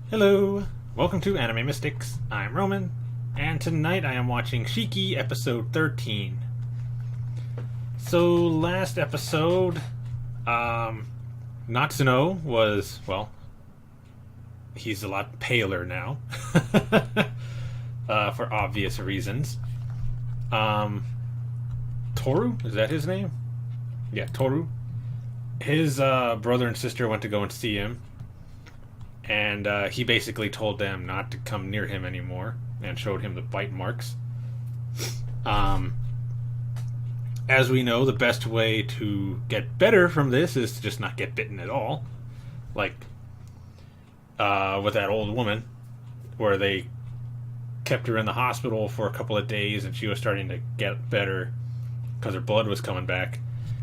Hello, welcome to Anime Mystics. I'm Roman, and tonight I am watching Shiki episode 13. So, last episode, Natsuno was, well, he's a lot paler now, for obvious reasons. Toru, is that his name? Yeah, Toru. His brother and sister went to go and see him, and he basically told them not to come near him anymore and showed him the bite marks. As we know, the best way to get better from this is to just not get bitten at all. Like with that old woman, where they kept her in the hospital for a couple of days and she was starting to get better because her blood was coming back.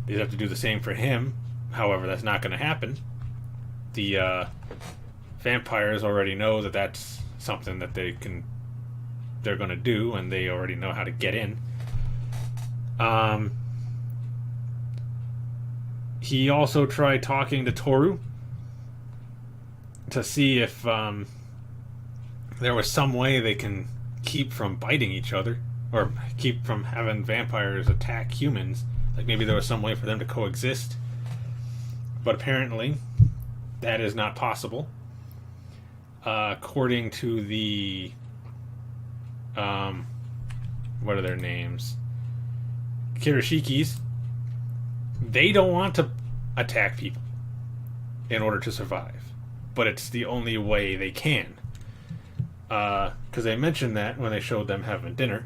They'd have to do the same for him. However, that's not going to happen. The vampires already know that that's something that they're going to do, and they already know how to get in. He also tried talking to Toru to see if there was some way they can keep from biting each other, or keep from having vampires attack humans. Like maybe there was some way for them to coexist, but apparently that is not possible. According to the what are their names? Kirishikis, they don't want to attack people in order to survive, but it's the only way they can. Because they mentioned that when they showed them having dinner,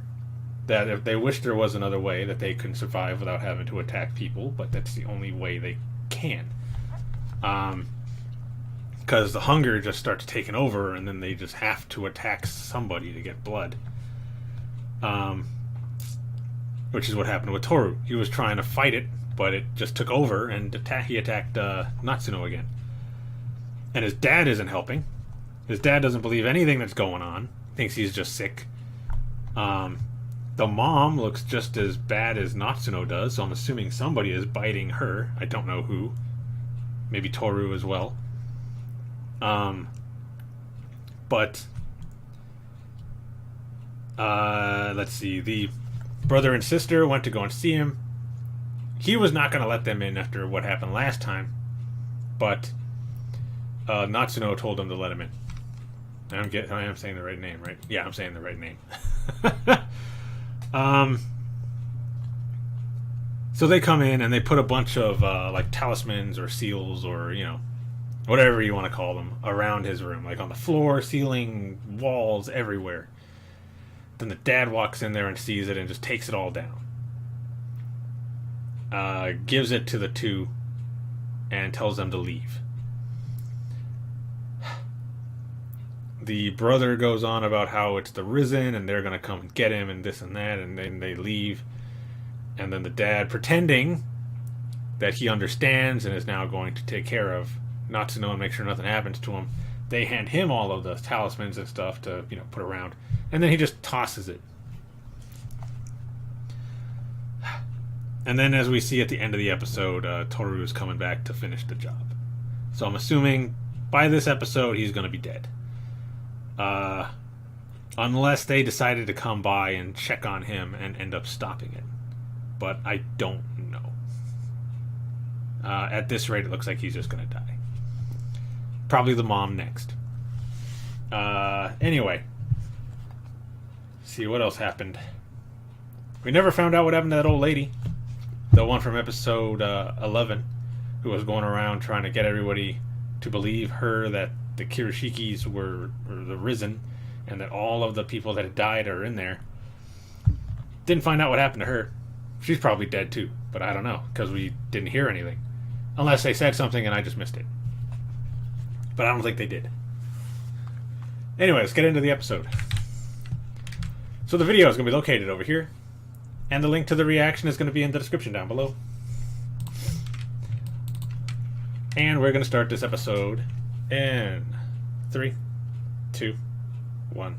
that if they wish there was another way that they can survive without having to attack people, but that's the only way they can. Because the hunger just starts taking over, and then they just have to attack somebody to get blood. Which is what happened with Toru. He was trying to fight it, but it just took over, and he attacked Natsuno again. And his dad isn't helping. His dad doesn't believe anything that's going on. Thinks he's just sick. The mom looks just as bad as Natsuno does, so I'm assuming somebody is biting her. I don't know who. Maybe Toru as well. But let's see. The brother and sister went to go and see him. He was not going to let them in after what happened last time, but Natsuno told them to let him in. I am saying the right name, right? Yeah, I'm saying the right name. So they come in and they put a bunch of like talismans or seals or whatever you want to call them around his room, like on the floor, ceiling, walls, everywhere. Then the dad walks in there and sees it and just takes it all down. Gives it to the two and tells them to leave. The brother goes on about how it's the Risen and they're going to come and get him and this and that, and then they leave. And then the dad, pretending that he understands and is now going to take care of Natsuno and make sure nothing happens to him, they hand him all of the talismans and stuff to put around, and then he just tosses it. And then, as we see at the end of the episode, Toru is coming back to finish the job. So I'm assuming by this episode he's going to be dead, unless they decided to come by and check on him and end up stopping it. But I don't know. At this rate, it looks like he's just going to die. Probably the mom next. Anyway. See what else happened. We never found out what happened to that old lady. The one from episode 11, who was going around trying to get everybody to believe her that the Kirishikis were the Risen, and that all of the people that had died are in there. Didn't find out what happened to her. She's probably dead too, but I don't know, because we didn't hear anything. Unless they said something and I just missed it. But I don't think they did. Anyway, let's get into the episode. So the video is going to be located over here, and the link to the reaction is going to be in the description down below. And we're going to start this episode in 3, 2, 1.